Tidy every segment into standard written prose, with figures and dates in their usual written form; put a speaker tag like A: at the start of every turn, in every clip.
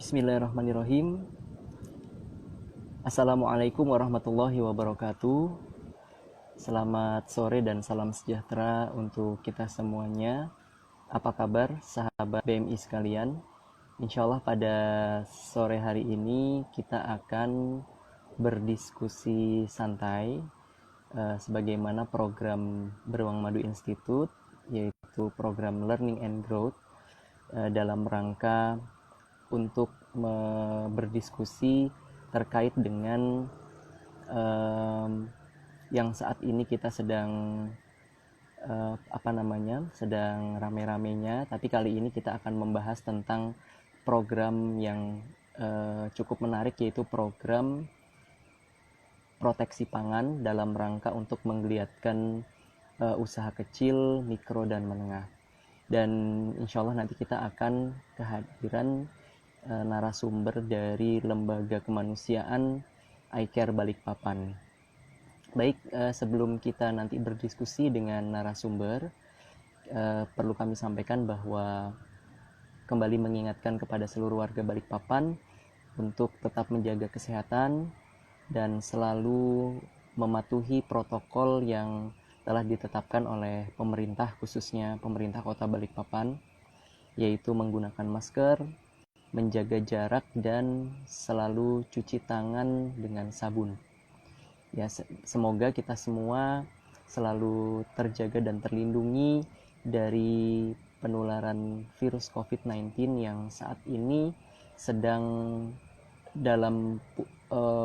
A: Bismillahirrahmanirrahim. Assalamualaikum warahmatullahi wabarakatuh. Selamat sore dan salam sejahtera untuk kita semuanya. Apa kabar sahabat BMI sekalian? Insya Allah pada sore hari ini kita akan berdiskusi santai sebagaimana program Beruang Madu Institute, yaitu program Learning and Growth dalam rangka untuk berdiskusi terkait dengan yang saat ini kita sedang sedang rame-ramenya, tapi kali ini kita akan membahas tentang program yang cukup menarik, yaitu program proteksi pangan dalam rangka untuk menggeliatkan usaha kecil, mikro, dan menengah. Dan insya Allah nanti kita akan kehadiran narasumber dari Lembaga Kemanusiaan iCare Balikpapan. Baik, sebelum kita nanti berdiskusi dengan narasumber, perlu kami sampaikan bahwa kembali mengingatkan kepada seluruh warga Balikpapan untuk tetap menjaga kesehatan dan selalu mematuhi protokol yang telah ditetapkan oleh pemerintah, khususnya pemerintah Kota Balikpapan, yaitu menggunakan masker, menjaga jarak, dan selalu cuci tangan dengan sabun. Ya, semoga kita semua selalu terjaga dan terlindungi dari penularan virus COVID-19 yang saat ini sedang dalam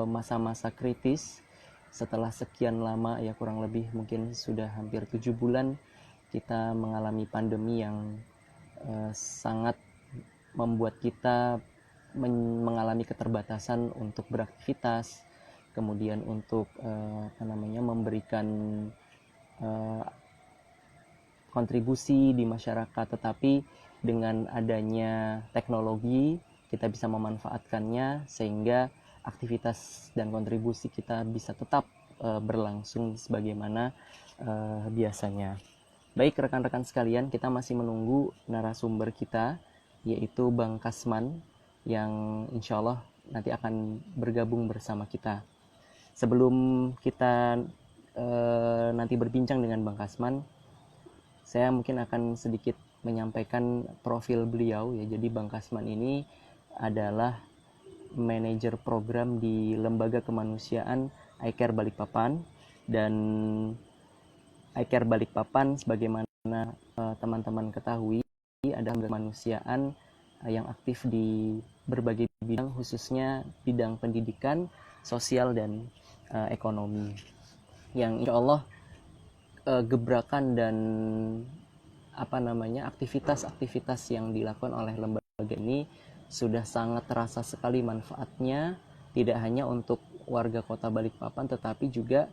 A: masa-masa kritis. Setelah sekian lama, ya kurang lebih mungkin sudah hampir 7 bulan kita mengalami pandemi yang sangat membuat kita mengalami keterbatasan untuk beraktivitas, kemudian untuk memberikan kontribusi di masyarakat. Tetapi dengan adanya teknologi kita bisa memanfaatkannya sehingga aktivitas dan kontribusi kita bisa tetap berlangsung sebagaimana biasanya. Baik rekan-rekan sekalian, kita masih menunggu narasumber kita, yaitu Bang Kasman, yang insya Allah nanti akan bergabung bersama kita. Sebelum kita nanti berbincang dengan Bang Kasman, saya mungkin akan sedikit menyampaikan profil beliau ya. Jadi Bang Kasman ini adalah manajer program di Lembaga Kemanusiaan iCare Balikpapan, dan iCare Balikpapan sebagaimana teman-teman ketahui adalah kemanusiaan yang aktif di berbagai bidang, khususnya bidang pendidikan, sosial, dan ekonomi, yang insya Allah gebrakan dan aktivitas-aktivitas yang dilakukan oleh lembaga ini sudah sangat terasa sekali manfaatnya, tidak hanya untuk warga Kota Balikpapan tetapi juga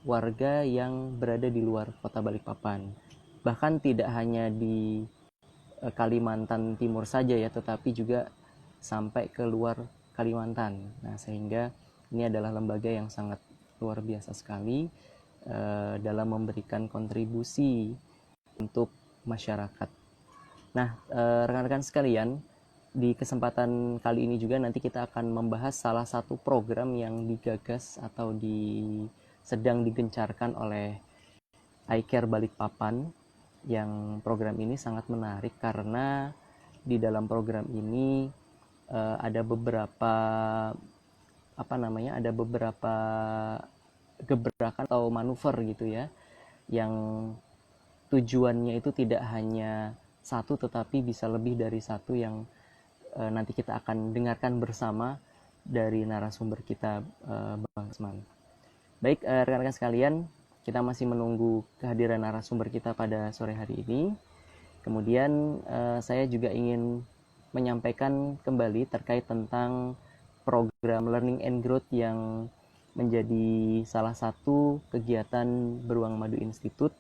A: warga yang berada di luar Kota Balikpapan. Bahkan tidak hanya di Kalimantan Timur saja ya, tetapi juga sampai ke luar Kalimantan. Nah, sehingga ini adalah lembaga yang sangat luar biasa sekali dalam memberikan kontribusi untuk masyarakat. Nah, rekan-rekan sekalian, di kesempatan kali ini juga nanti kita akan membahas salah satu program yang digagas atau sedang digencarkan oleh iCare Balikpapan, yang program ini sangat menarik karena di dalam program ini ada beberapa gebrakan atau manuver gitu ya, yang tujuannya itu tidak hanya satu tetapi bisa lebih dari satu, yang nanti kita akan dengarkan bersama dari narasumber kita, Bang Kasman. Baik rekan-rekan sekalian, kita masih menunggu kehadiran narasumber kita pada sore hari ini. Kemudian saya juga ingin menyampaikan kembali terkait tentang program Learning and Growth yang menjadi salah satu kegiatan Beruang Madu Institute.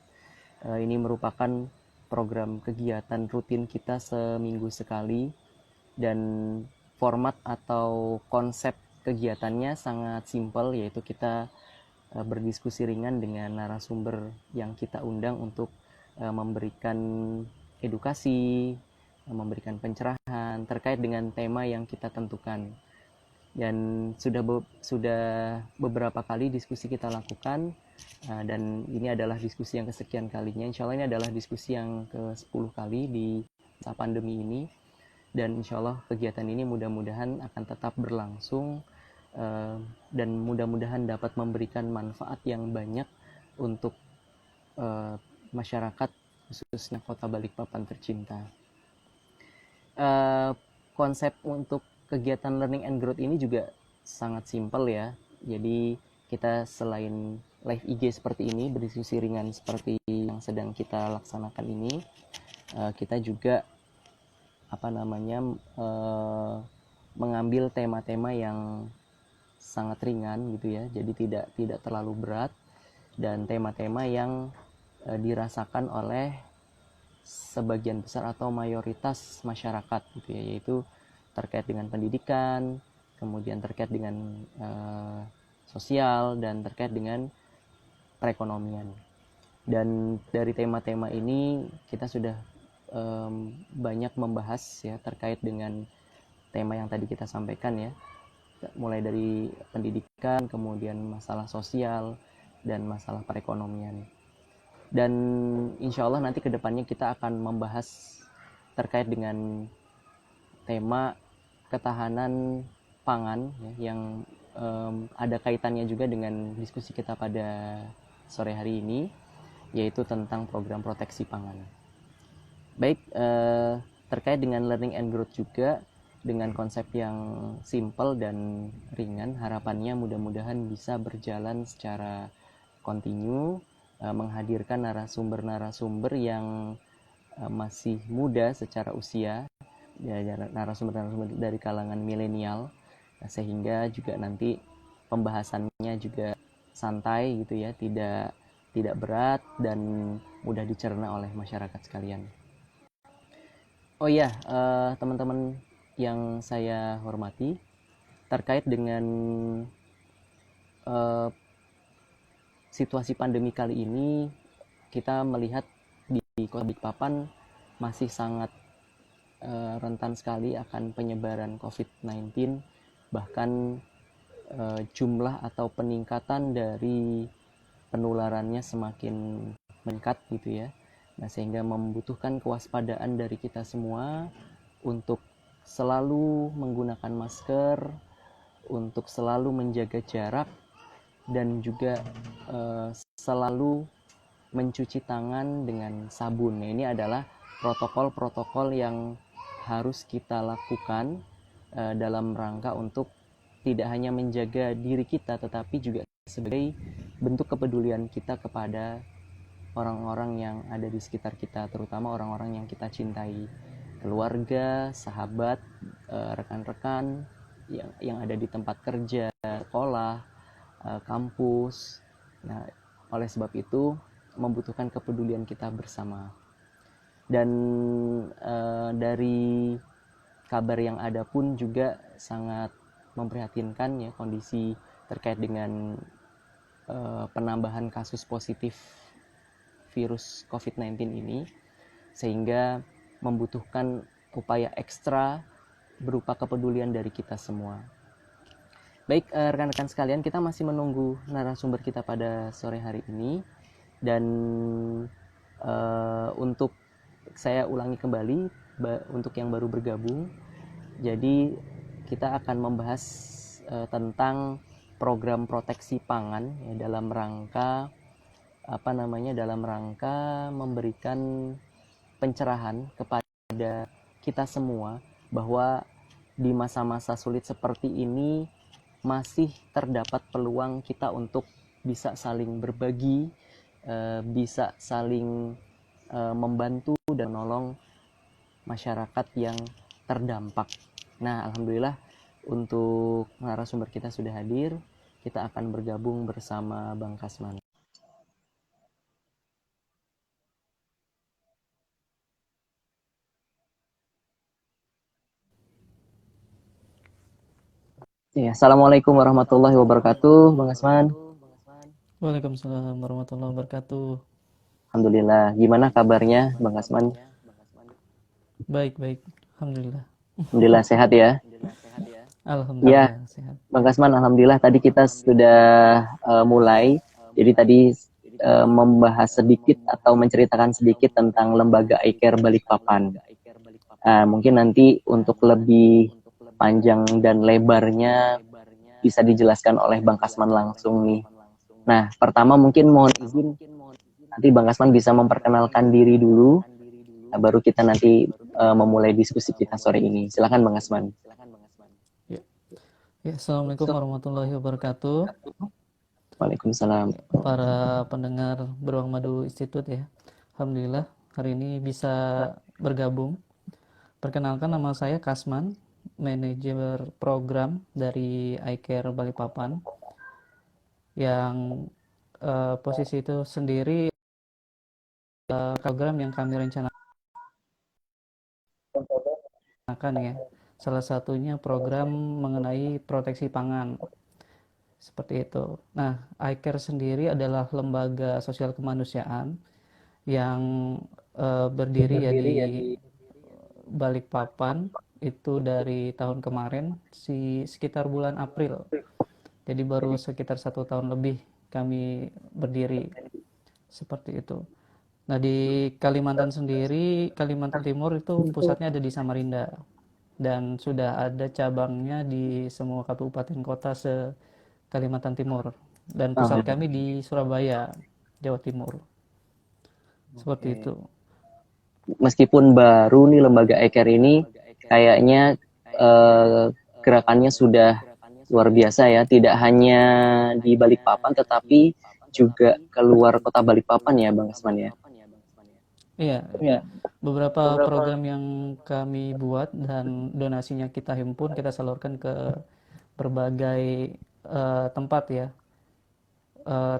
A: Ini merupakan program kegiatan rutin kita seminggu sekali, dan format atau konsep kegiatannya sangat simpel, yaitu kita berdiskusi ringan dengan narasumber yang kita undang untuk memberikan edukasi, memberikan pencerahan terkait dengan tema yang kita tentukan. Dan sudah beberapa kali diskusi kita lakukan, dan ini adalah diskusi yang kesekian kalinya. Insya Allah ini adalah diskusi yang ke-10 kali di masa pandemi ini, dan insya Allah kegiatan ini mudah-mudahan akan tetap berlangsung, dan mudah-mudahan dapat memberikan manfaat yang banyak untuk masyarakat, khususnya Kota Balikpapan tercinta. Konsep untuk kegiatan learning and growth ini juga sangat simpel ya. Jadi kita selain live IG seperti ini, berdiskusi ringan seperti yang sedang kita laksanakan ini, kita juga mengambil tema-tema yang sangat ringan gitu ya. Jadi tidak terlalu berat, dan tema-tema yang dirasakan oleh sebagian besar atau mayoritas masyarakat gitu ya, yaitu terkait dengan pendidikan, kemudian terkait dengan sosial, dan terkait dengan perekonomian. Dan dari tema-tema ini kita sudah banyak membahas ya terkait dengan tema yang tadi kita sampaikan ya, mulai dari pendidikan, kemudian masalah sosial, dan masalah perekonomian. Dan insya Allah nanti kedepannya kita akan membahas terkait dengan tema ketahanan pangan ya, yang ada kaitannya juga dengan diskusi kita pada sore hari ini, yaitu tentang program proteksi pangan. Baik, terkait dengan learning and growth juga dengan konsep yang simple dan ringan, harapannya mudah-mudahan bisa berjalan secara kontinu, menghadirkan narasumber-narasumber yang masih muda secara usia, ya, narasumber-narasumber dari kalangan milenial, sehingga juga nanti pembahasannya juga santai gitu ya, tidak berat dan mudah dicerna oleh masyarakat sekalian. Oh iya, teman-teman yang saya hormati, terkait dengan situasi pandemi kali ini, kita melihat di Kota Balikpapan masih sangat rentan sekali akan penyebaran COVID-19, bahkan jumlah atau peningkatan dari penularannya semakin meningkat gitu ya. Nah, sehingga membutuhkan kewaspadaan dari kita semua untuk selalu menggunakan masker, untuk selalu menjaga jarak, dan juga selalu mencuci tangan dengan sabun. Nah, ini adalah protokol-protokol yang harus kita lakukan dalam rangka untuk tidak hanya menjaga diri kita, tetapi juga sebagai bentuk kepedulian kita kepada orang-orang yang ada di sekitar kita, terutama orang-orang yang kita cintai, keluarga, sahabat, rekan-rekan yang ada di tempat kerja, sekolah, kampus. Nah, oleh sebab itu membutuhkan kepedulian kita bersama. Dan dari kabar yang ada pun juga sangat memprihatinkan ya, kondisi terkait dengan penambahan kasus positif virus COVID-19 ini, sehingga membutuhkan upaya ekstra berupa kepedulian dari kita semua. Baik, rekan-rekan sekalian, kita masih menunggu narasumber kita pada sore hari ini, dan untuk saya ulangi kembali untuk yang baru bergabung, jadi kita akan membahas tentang program proteksi pangan ya, dalam rangka memberikan pencerahan kepada kita semua bahwa di masa-masa sulit seperti ini masih terdapat peluang kita untuk bisa saling berbagi, bisa saling membantu dan menolong masyarakat yang terdampak. Nah, alhamdulillah untuk narasumber kita sudah hadir. Kita akan bergabung bersama Bang Kasman. Ya, Assalamualaikum warahmatullahi wabarakatuh, Bang Kasman.
B: Waalaikumsalam warahmatullahi wabarakatuh.
A: Alhamdulillah. Gimana kabarnya, Bang Kasman?
B: Baik, baik. Alhamdulillah.
A: Alhamdulillah sehat ya. Ya,
B: Alhamdulillah sehat.
A: Bang Kasman, alhamdulillah tadi kita sudah mulai. Jadi tadi membahas sedikit atau menceritakan sedikit tentang lembaga iCare Balikpapan. Mungkin nanti untuk lebih panjang dan lebarnya bisa dijelaskan oleh Bang Kasman langsung nih. Nah, pertama mungkin mohon izin nanti Bang Kasman bisa memperkenalkan diri dulu, baru kita nanti memulai diskusi kita sore ini. Silakan Bang Kasman.
B: Ya, Assalamualaikum warahmatullahi wabarakatuh.
A: Waalaikumsalam.
B: Para pendengar Beruang Madu Institute ya. Alhamdulillah hari ini bisa bergabung. Perkenalkan, nama saya Kasman, manajer program dari iCare Balikpapan. Yang posisi itu sendiri program yang kami rencanakan ya. Salah satunya program mengenai proteksi pangan. Seperti itu. Nah, iCare sendiri adalah lembaga sosial kemanusiaan yang berdiri ya di Balikpapan itu dari tahun kemarin, sekitar bulan April. Jadi baru sekitar 1 tahun lebih kami berdiri. Seperti itu. Nah, di Kalimantan sendiri, Kalimantan Timur itu pusatnya ada di Samarinda. Dan sudah ada cabangnya di semua kabupaten kota Kalimantan Timur, dan pusat kami di Surabaya, Jawa Timur. Seperti itu.
A: Meskipun baru nih lembaga iCare ini, kayaknya gerakannya sudah luar biasa ya. Tidak hanya di Balikpapan, tetapi juga keluar kota Balikpapan ya, Bang Kasman ya.
B: Iya. Beberapa program yang kami buat dan donasinya kita himpun, kita salurkan ke berbagai tempat ya.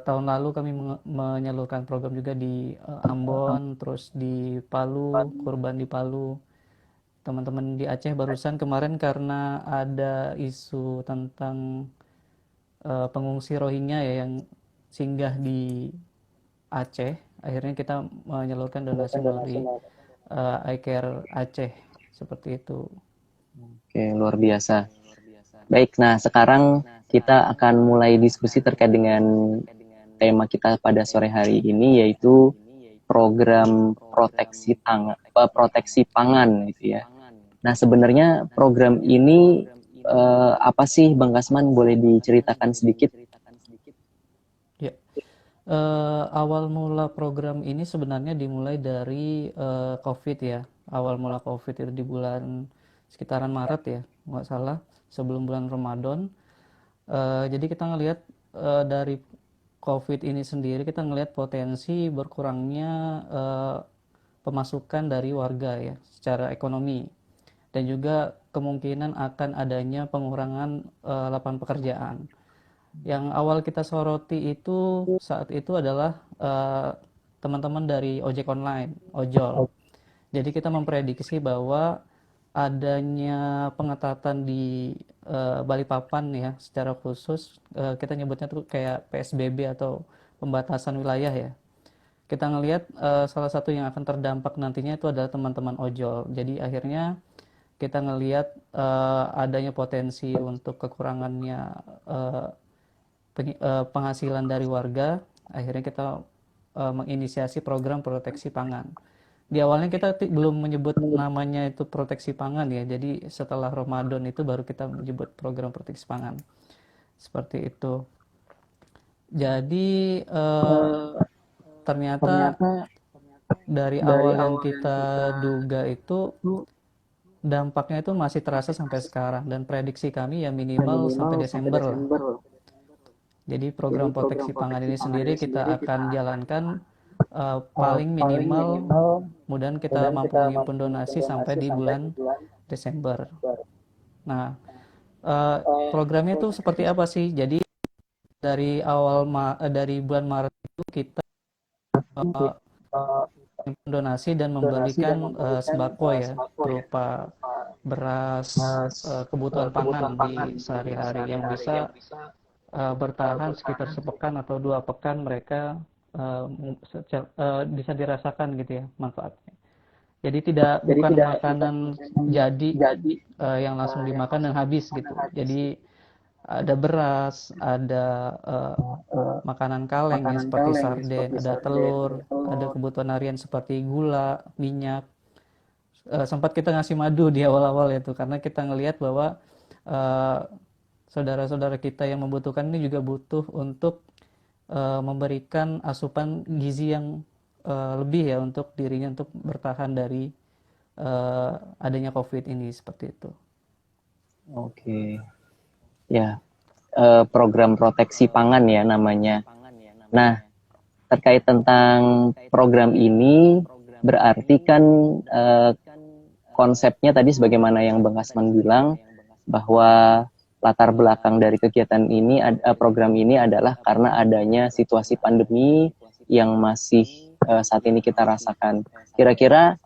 B: Tahun lalu kami menyalurkan program juga di Ambon, terus di Palu, korban di Palu. Teman-teman di Aceh barusan kemarin karena ada isu tentang pengungsi Rohingya ya yang singgah di Aceh, akhirnya kita menyalurkan donasi melalui iCare Aceh, seperti itu.
A: Oke, luar biasa. Baik, nah sekarang kita akan mulai diskusi terkait dengan tema kita pada sore hari ini, yaitu program proteksi pangan gitu ya. Nah, sebenarnya program ini apa sih Bang Kasman, boleh diceritakan sedikit?
B: Ya. Awal mula program ini sebenarnya dimulai dari COVID ya. Awal mula COVID itu di bulan sekitaran Maret ya, nggak salah, sebelum bulan Ramadan. Jadi kita ngelihat dari COVID ini sendiri, kita ngelihat potensi berkurangnya pemasukan dari warga ya, secara ekonomi. Dan juga kemungkinan akan adanya pengurangan lapangan pekerjaan. Yang awal kita soroti itu saat itu adalah teman-teman dari ojek online, ojol. Jadi kita memprediksi bahwa adanya pengetatan di Balikpapan ya, secara khusus kita nyebutnya tuh kayak PSBB atau pembatasan wilayah ya. Kita ngelihat salah satu yang akan terdampak nantinya itu adalah teman-teman ojol. Jadi akhirnya kita ngelihat adanya potensi untuk kekurangannya penghasilan dari warga. Akhirnya kita menginisiasi program proteksi pangan. Di awalnya kita belum menyebut namanya itu proteksi pangan ya, jadi setelah Ramadan itu baru kita menyebut program proteksi pangan. Seperti itu. Jadi ternyata dari awal yang kita duga itu dampaknya itu masih terasa sampai sekarang, dan prediksi kami ya minimal sampai Desember lah. Jadi program proteksi pangan ini sendiri kita akan jalankan paling minimal, mudah kita mampu menghimpun donasi sampai di bulan Desember. Nah, programnya itu seperti apa sih? Jadi dari dari bulan Maret itu kita donasi dan membelikan sembako ya, berupa beras, kebutuhan pangan di sehari-hari yang bisa bertahan sekitar sepekan atau 2 pekan, mereka bisa dirasakan gitu ya manfaatnya. Jadi tidak bukan makanan jadi yang langsung dimakan dan habis gitu. Jadi ada beras, ada makanan kaleng ya seperti sarden, ada telur, ada kebutuhan harian seperti gula, minyak. Sempat kita ngasih madu di awal-awal itu karena kita ngelihat bahwa eh, saudara-saudara kita yang membutuhkan ini juga butuh untuk memberikan asupan gizi yang lebih ya untuk dirinya untuk bertahan dari adanya COVID ini seperti itu.
A: Oke. Ya, program proteksi pangan ya namanya. Nah, terkait tentang program ini berarti kan konsepnya tadi sebagaimana yang Bang Kasman bilang bahwa latar belakang dari kegiatan ini, program ini adalah karena adanya situasi pandemi yang masih saat ini kita rasakan. Kira-kira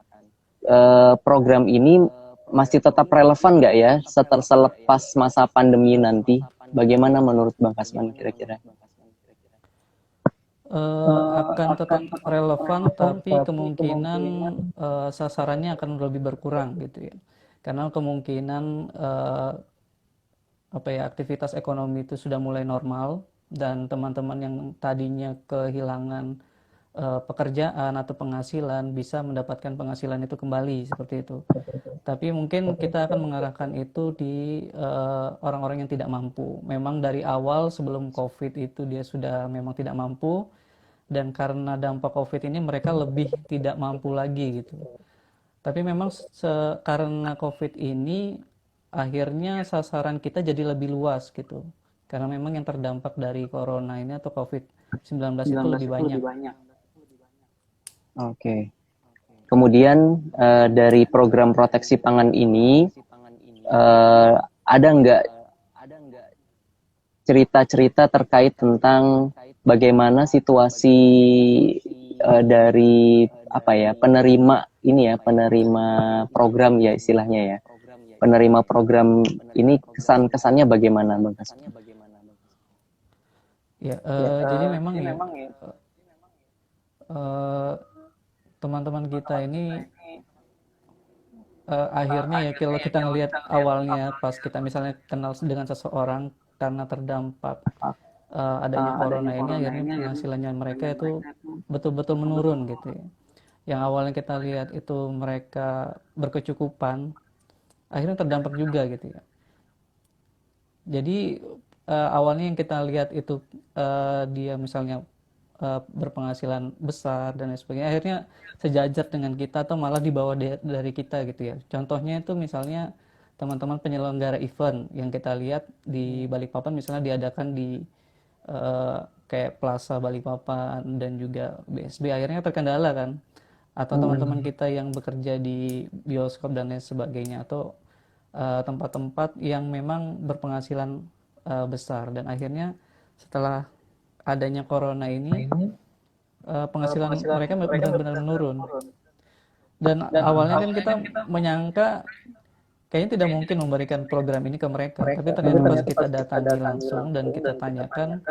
A: program ini masih tetap relevan nggak ya selepas masa pandemi nanti? Bagaimana menurut Bang Kasman kira-kira?
B: Akan tetap relevan tapi kemungkinan sasarannya akan lebih berkurang gitu ya karena kemungkinan aktivitas ekonomi itu sudah mulai normal dan teman-teman yang tadinya kehilangan pekerjaan atau penghasilan bisa mendapatkan penghasilan itu kembali seperti itu. Tapi mungkin kita akan mengarahkan itu di orang-orang yang tidak mampu. Memang dari awal sebelum COVID itu dia sudah memang tidak mampu dan karena dampak COVID ini mereka lebih tidak mampu lagi gitu. Tapi memang karena COVID ini akhirnya sasaran kita jadi lebih luas gitu. Karena memang yang terdampak dari corona ini atau COVID-19 itu lebih banyak.
A: Oke. Kemudian dari program proteksi pangan ini ada nggak cerita-cerita terkait tentang bagaimana situasi dari penerima ini ya, penerima program ya istilahnya ya, penerima program ini kesan-kesannya bagaimana Bang Kasman?
B: Ya, jadi memang ya teman-teman kita ini akhirnya ya kalau kita ngelihat awalnya pas kita misalnya kenal dengan seseorang karena terdampak adanya corona ini akhirnya penghasilannya mereka itu betul-betul menurun gitu ya. Yang awalnya kita lihat itu mereka berkecukupan akhirnya terdampak juga gitu ya. Jadi awalnya yang kita lihat itu dia misalnya berpenghasilan besar dan lain sebagainya akhirnya sejajar dengan kita atau malah di bawah dari kita gitu ya. Contohnya itu misalnya teman-teman penyelenggara event yang kita lihat di Balikpapan misalnya diadakan di kayak Plaza Balikpapan dan juga BSB akhirnya terkendala kan, atau teman-teman kita yang bekerja di bioskop dan lain sebagainya atau tempat-tempat yang memang berpenghasilan besar dan akhirnya setelah adanya corona ini penghasilan mereka benar-benar menurun dan awalnya kan kita menyangka kayaknya tidak mungkin memberikan program ini ke mereka tapi ternyata pas kita datangi langsung dan kita tanyakan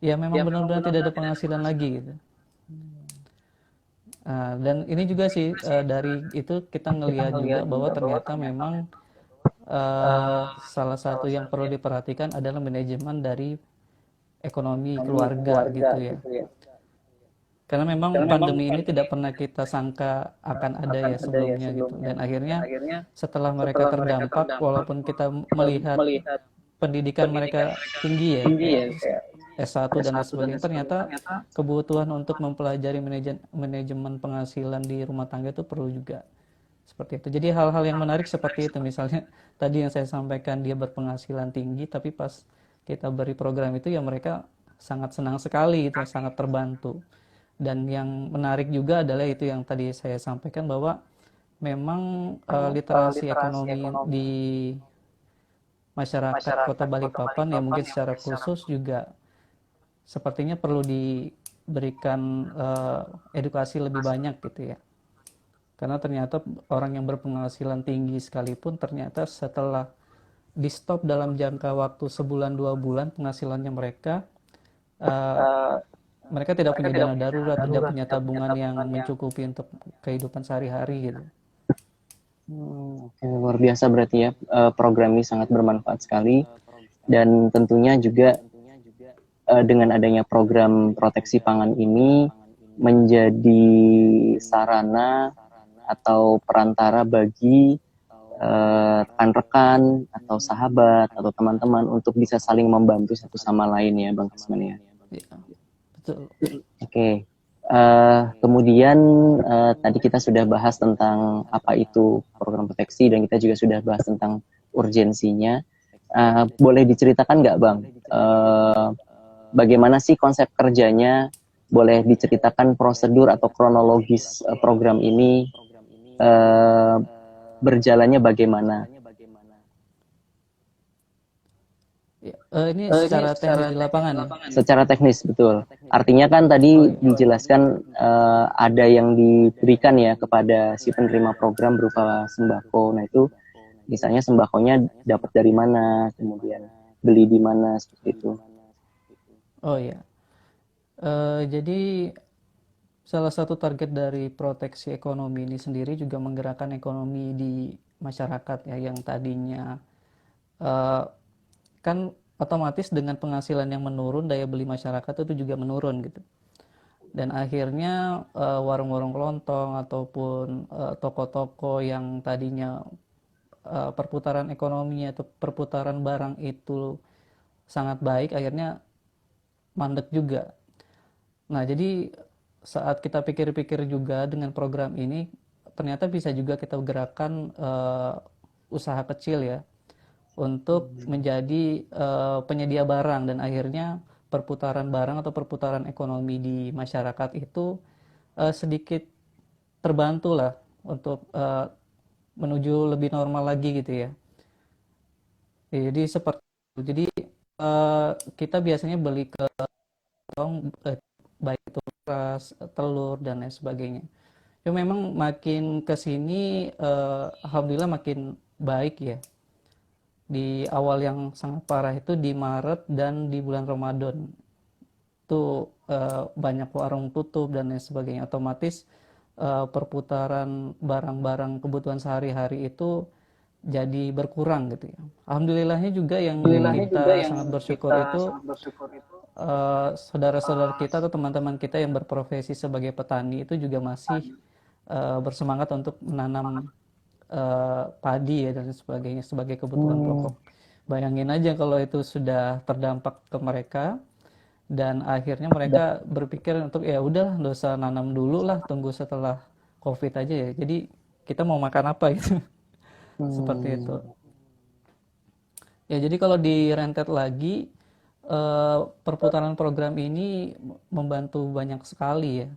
B: ya memang benar-benar tidak ada penghasilan lagi gitu. Dan ini juga sih dari itu kita ngelihat juga bahwa ternyata memang salah satu yang perlu diperhatikan adalah manajemen dari ekonomi keluarga gitu ya. Karena memang pandemi ini tidak pernah kita sangka akan ada ya sebelumnya gitu. Dan akhirnya setelah mereka terdampak, walaupun kita melihat pendidikan mereka tinggi ya, kayak S1 dan lain sebagainya, ternyata kebutuhan untuk mempelajari manajemen penghasilan di rumah tangga itu perlu juga. Seperti itu. Jadi hal-hal yang menarik seperti itu. Misalnya tadi yang saya sampaikan dia berpenghasilan tinggi, tapi pas kita beri program itu ya mereka sangat senang sekali gitu, sangat terbantu. Dan yang menarik juga adalah itu yang tadi saya sampaikan bahwa memang literasi ekonomi di masyarakat Kota Balikpapan ya mungkin secara khusus juga sepertinya perlu diberikan edukasi lebih banyak gitu ya. Karena ternyata orang yang berpenghasilan tinggi sekalipun ternyata setelah di stop dalam jangka waktu sebulan 2 bulan penghasilannya mereka mereka tidak punya dana darurat, tidak punya tabungan yang mencukupi untuk kehidupan sehari-hari gitu.
A: Oke, luar biasa berarti ya, program ini sangat bermanfaat sekali, dan tentunya juga dengan adanya program proteksi pangan ini menjadi sarana atau perantara bagi rekan-rekan atau sahabat atau teman-teman untuk bisa saling membantu satu sama lain ya Bang Kasman ya.
B: Ya, betul.
A: Oke. Kemudian tadi kita sudah bahas tentang apa itu program proteksi dan kita juga sudah bahas tentang urgensinya. Boleh diceritakan nggak Bang, bagaimana sih konsep kerjanya? Boleh diceritakan prosedur atau kronologis program ini berjalannya bagaimana?
B: Ya, ini secara teknis di lapangan ya.
A: Secara teknis betul. Artinya kan tadi dijelaskan ada yang diberikan ya kepada si penerima program berupa sembako. Nah itu misalnya sembakonya dapat dari mana, kemudian beli di mana seperti itu.
B: Oh ya. Jadi salah satu target dari proteksi ekonomi ini sendiri juga menggerakkan ekonomi di masyarakat ya, yang tadinya eh, kan otomatis dengan penghasilan yang menurun, daya beli masyarakat itu juga menurun gitu. Dan akhirnya warung-warung kelontong ataupun toko-toko yang tadinya perputaran ekonominya atau perputaran barang itu sangat baik, akhirnya mandek juga. Nah, jadi saat kita pikir-pikir juga dengan program ini, ternyata bisa juga kita gerakan usaha kecil ya, untuk menjadi penyedia barang, dan akhirnya perputaran barang atau perputaran ekonomi di masyarakat itu sedikit terbantu lah untuk menuju lebih normal lagi gitu ya. Jadi seperti itu. Jadi kita biasanya beli ke tong baik itu beras, telur dan lain sebagainya. Ya memang makin ke sini alhamdulillah makin baik ya. Di awal yang sangat parah itu di Maret dan di bulan Ramadan. Itu banyak warung tutup dan lain sebagainya. Otomatis perputaran barang-barang kebutuhan sehari-hari itu jadi berkurang gitu ya. Alhamdulillahnya juga yang kita sangat bersyukur itu saudara-saudara kita atau teman-teman kita yang berprofesi sebagai petani itu juga masih bersemangat untuk menanam padi ya dan sebagainya sebagai kebutuhan pokok. Bayangin aja kalau itu sudah terdampak ke mereka, dan akhirnya mereka berpikir untuk ya udah nggak usah nanam dulu lah, tunggu setelah COVID aja ya. Jadi kita mau makan apa gitu. Seperti itu. Ya, jadi kalau direntet lagi, perputaran program ini membantu banyak sekali ya.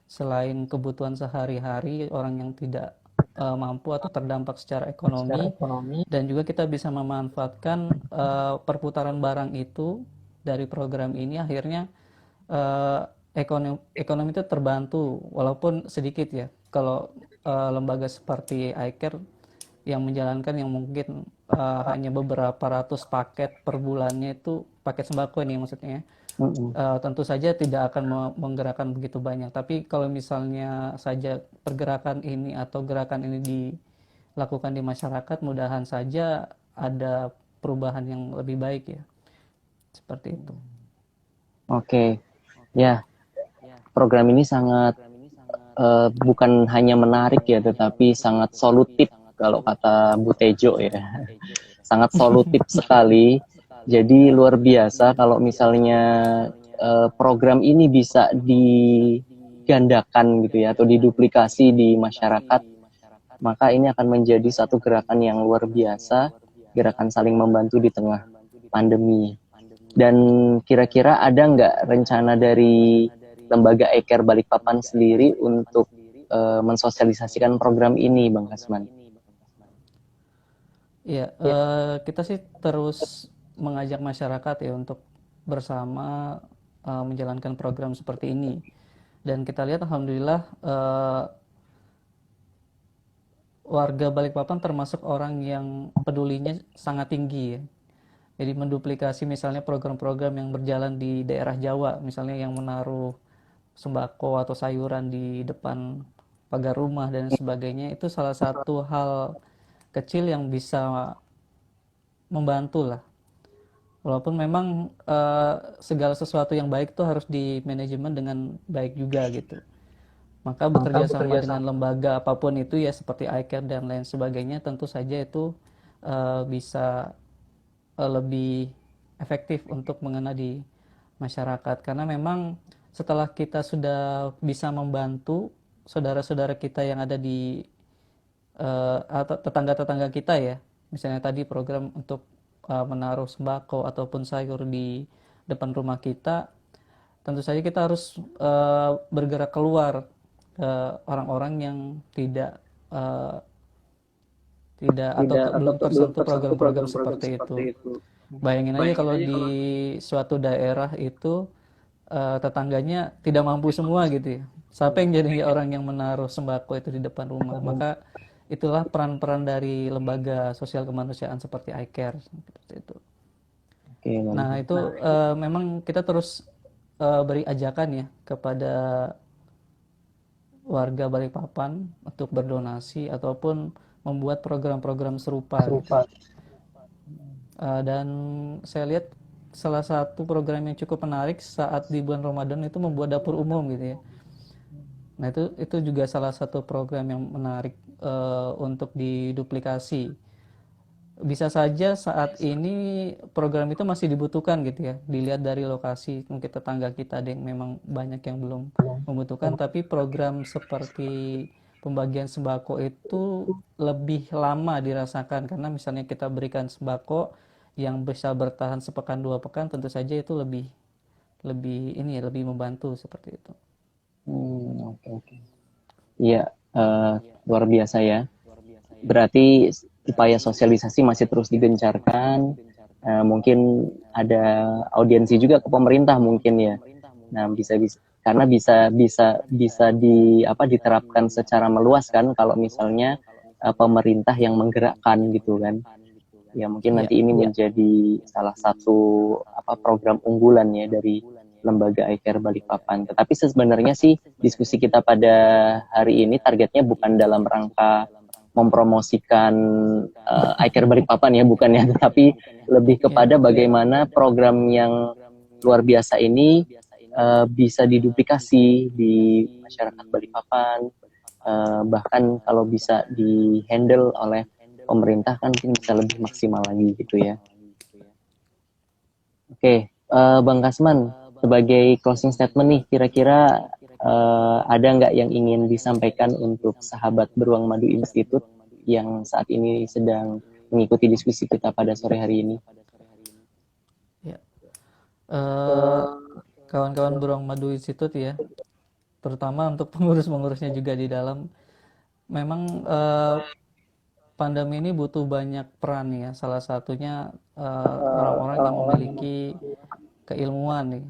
B: Selain kebutuhan sehari-hari orang yang tidak mampu atau terdampak secara ekonomi, dan juga kita bisa memanfaatkan perputaran barang itu dari program ini, akhirnya ekonomi itu terbantu walaupun sedikit ya. Kalau lembaga seperti iCare yang menjalankan yang mungkin hanya beberapa ratus paket per bulannya, itu paket sembako ini maksudnya, tentu saja tidak akan menggerakkan begitu banyak. Tapi kalau misalnya saja pergerakan ini atau gerakan ini dilakukan di masyarakat, mudahan saja ada perubahan yang lebih baik ya, seperti itu.
A: Oke, ya program ini sangat bukan hanya menarik ya, tetapi sangat solutif kalau kata Bu Tejo ya. Sangat solutif sekali. Jadi luar biasa kalau misalnya program ini bisa digandakan gitu ya atau diduplikasi di masyarakat, maka ini akan menjadi satu gerakan yang luar biasa, gerakan saling membantu di tengah pandemi. Dan kira-kira ada nggak rencana dari Lembaga iCare Balikpapan sendiri untuk mensosialisasikan program ini, Bang Kasman?
B: Ya, kita sih terus mengajak masyarakat ya untuk bersama menjalankan program seperti ini. Dan kita lihat alhamdulillah warga Balikpapan termasuk orang yang pedulinya sangat tinggi ya. Jadi menduplikasi misalnya program-program yang berjalan di daerah Jawa, misalnya yang menaruh sembako atau sayuran di depan pagar rumah dan sebagainya, itu salah satu hal kecil yang bisa membantu lah. Walaupun memang segala sesuatu yang baik itu harus di manajemen dengan baik juga gitu. Maka bekerja sama dengan lembaga apapun itu ya seperti iCare dan lain sebagainya, tentu saja itu bisa lebih efektif untuk mengena di masyarakat. Karena memang setelah kita sudah bisa membantu saudara-saudara kita yang ada di atau tetangga-tetangga kita ya, misalnya tadi program untuk menaruh sembako ataupun sayur di depan rumah kita, tentu saja kita harus bergerak keluar ke orang-orang yang uh, tidak atau belum tersentuh program-program seperti itu. Bayangin aja kalau di suatu daerah itu tetangganya tidak mampu semua gitu ya. Siapa yang jadi orang yang menaruh sembako itu di depan rumah? Maka itulah peran-peran dari lembaga sosial kemanusiaan seperti iCare seperti itu.
A: Oke,
B: Nah,
A: mantap.
B: itu memang kita terus beri ajakan ya kepada warga Balikpapan untuk berdonasi ataupun membuat program-program serupa gitu. Dan saya lihat salah satu program yang cukup menarik saat di bulan Ramadan itu membuat dapur umum gitu ya. Nah, itu juga salah satu program yang menarik untuk diduplikasi. Bisa saja saat ini program itu masih dibutuhkan gitu ya. Dilihat dari lokasi, mungkin tetangga kita ada yang memang banyak yang belum membutuhkan, tapi program seperti pembagian sembako itu lebih lama dirasakan karena misalnya kita berikan sembako yang bisa bertahan sepekan dua pekan, tentu saja itu lebih lebih ini ya, lebih membantu seperti itu.
A: Oke, oke. Iya, luar biasa ya. Berarti upaya sosialisasi masih terus digencarkan. Mungkin ada audiensi juga ke pemerintah mungkin ya. Nah, bisa karena bisa diterapkan secara meluas kan kalau misalnya pemerintah yang menggerakkan gitu kan. Ya mungkin
B: Iya,
A: nanti ini menjadi salah satu program unggulan ya dari lembaga iCare Balikpapan. Tetapi sebenarnya sih diskusi kita pada hari ini targetnya bukan dalam rangka mempromosikan iCare Balikpapan ya, bukan ya, tetapi lebih
B: iya.
A: kepada bagaimana program yang luar biasa ini bisa diduplikasi di masyarakat Balikpapan, bahkan kalau bisa di-handle oleh pemerintah kan mungkin bisa lebih maksimal lagi gitu ya. Oke, Bang Kasman, sebagai closing statement nih, kira-kira ada nggak yang ingin disampaikan untuk sahabat Beruang Madu Institute yang saat ini sedang mengikuti diskusi kita pada sore hari ini?
B: Ya. Eh, kawan-kawan Beruang Madu Institute ya, terutama untuk pengurus-pengurusnya juga di dalam, memang pandemi ini butuh banyak peran ya. Salah satunya orang-orang yang memiliki keilmuan nih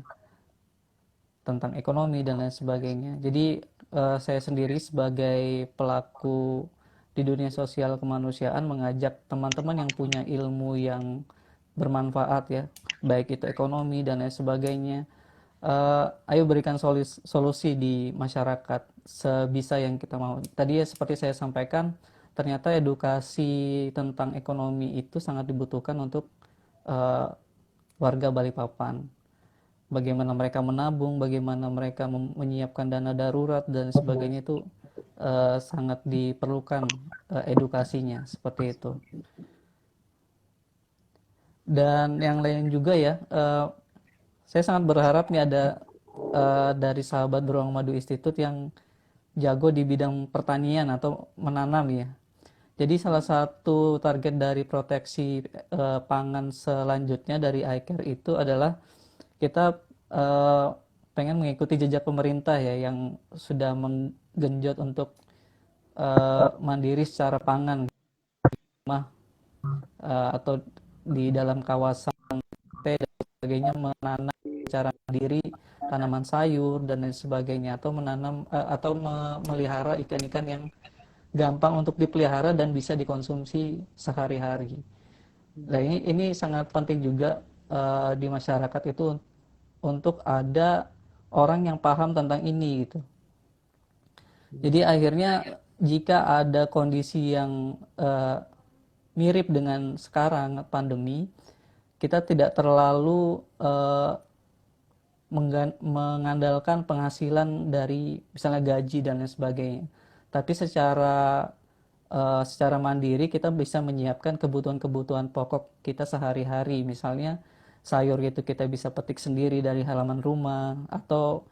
B: tentang ekonomi dan lain sebagainya. Jadi saya sendiri sebagai pelaku di dunia sosial kemanusiaan mengajak teman-teman yang punya ilmu yang bermanfaat ya, baik itu ekonomi dan lain sebagainya. Ayo berikan solusi di masyarakat sebisa yang kita mau. Tadi ya seperti saya sampaikan, ternyata edukasi tentang ekonomi itu sangat dibutuhkan untuk uh, warga Balikpapan. Bagaimana mereka menabung, bagaimana mereka menyiapkan dana darurat dan sebagainya itu sangat diperlukan edukasinya seperti itu. Dan yang lain juga ya, saya sangat berharap nih ada dari sahabat Beruang Madu Institute yang jago di bidang pertanian atau menanam ya. Jadi salah satu target dari proteksi pangan selanjutnya dari iCare itu adalah kita pengen mengikuti jejak pemerintah ya yang sudah menggenjot untuk mandiri secara pangan mah atau di dalam kawasan dan sebagainya, menanam secara mandiri tanaman sayur dan lain sebagainya, atau menanam atau memelihara ikan-ikan yang gampang untuk dipelihara dan bisa dikonsumsi sehari-hari. Nah, ini sangat penting juga di masyarakat itu untuk ada orang yang paham tentang ini gitu. Jadi akhirnya jika ada kondisi yang mirip dengan sekarang pandemi, kita tidak terlalu mengandalkan penghasilan dari misalnya gaji dan lain sebagainya. Tapi secara mandiri kita bisa menyiapkan kebutuhan-kebutuhan pokok kita sehari-hari. Misalnya sayur itu kita bisa petik sendiri dari halaman rumah, atau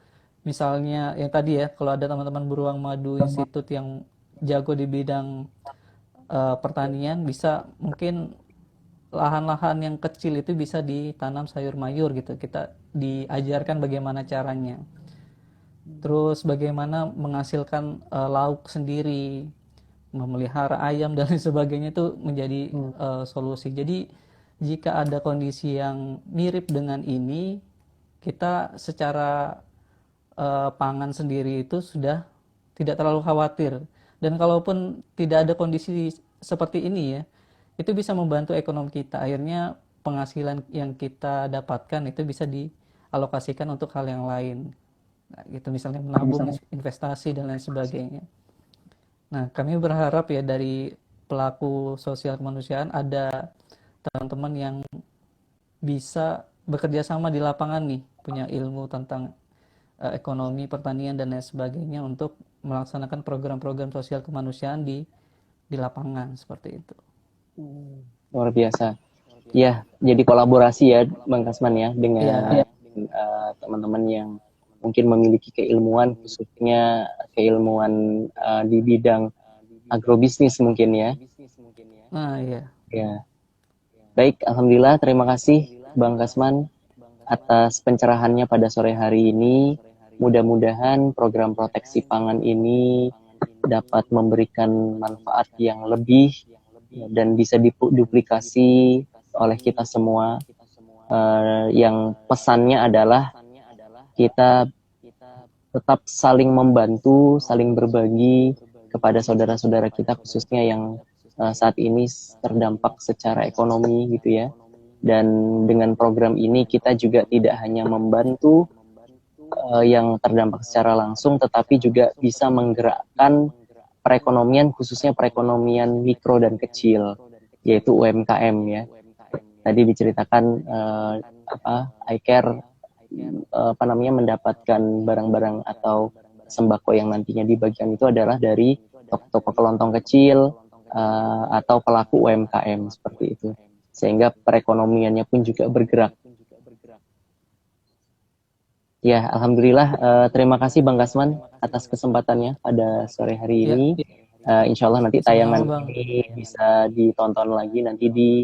B: misalnya yang tadi ya, kalau ada teman-teman Beruang Madu Institut yang jago di bidang pertanian, bisa mungkin lahan-lahan yang kecil itu bisa ditanam sayur mayur gitu. Kita diajarkan bagaimana caranya. Terus bagaimana menghasilkan lauk sendiri, memelihara ayam dan lain sebagainya, itu menjadi solusi. Jadi jika ada kondisi yang mirip dengan ini, kita secara pangan sendiri itu sudah tidak terlalu khawatir. Dan kalaupun tidak ada kondisi seperti ini ya, itu bisa membantu ekonomi kita. Akhirnya penghasilan yang kita dapatkan itu bisa dialokasikan untuk hal yang lain. Nah, gitu misalnya menabung, investasi dan lain sebagainya. Nah, kami berharap ya dari pelaku sosial kemanusiaan ada teman-teman yang bisa bekerja sama di lapangan nih, punya ilmu tentang ekonomi, pertanian dan lain sebagainya untuk melaksanakan program-program sosial kemanusiaan di lapangan seperti itu.
A: Luar biasa. Ya, jadi kolaborasi ya Bang Kasman ya dengan
B: Ya,
A: teman-teman yang mungkin memiliki keilmuan, khususnya keilmuan di bidang agrobisnis mungkin ya.
B: nah ya.
A: Ya, baik, alhamdulillah, terima kasih Bang Kasman atas pencerahannya pada sore hari ini. Mudah-mudahan program proteksi pangan ini dapat memberikan manfaat yang lebih dan bisa duplikasi oleh kita semua. Yang pesannya adalah kita tetap saling membantu, saling berbagi kepada saudara-saudara kita, khususnya yang saat ini terdampak secara ekonomi gitu ya. Dan dengan program ini kita juga tidak hanya membantu yang terdampak secara langsung, tetapi juga bisa menggerakkan perekonomian, khususnya perekonomian mikro dan kecil, yaitu UMKM ya. Tadi diceritakan iCare mendapatkan barang-barang atau sembako yang nantinya dibagikan itu adalah dari toko-toko kelontong kecil atau pelaku UMKM seperti itu, sehingga perekonomiannya pun juga bergerak. Ya, alhamdulillah. Terima kasih Bang Kasman atas kesempatannya pada sore hari
B: Ya,
A: ini. Insya Allah nanti
B: sama-sama
A: tayangan
B: Bang.
A: ini bisa ditonton lagi nanti di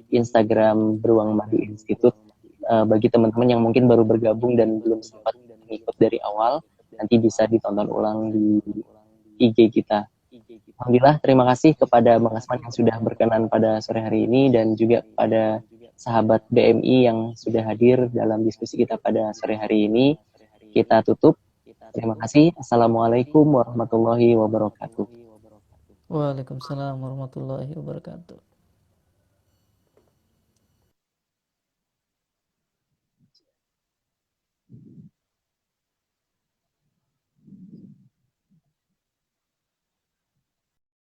A: Instagram Beruang Madu Institute. Bagi teman-teman yang mungkin baru bergabung dan belum sempat mengikut dari awal, nanti bisa ditonton ulang di IG kita. Alhamdulillah, terima kasih kepada Bang Kasman yang sudah berkenan pada sore hari ini, dan juga kepada sahabat BMI yang sudah hadir dalam diskusi kita pada sore hari ini. Kita tutup. Terima kasih. Assalamualaikum warahmatullahi wabarakatuh.
B: Waalaikumsalam warahmatullahi wabarakatuh.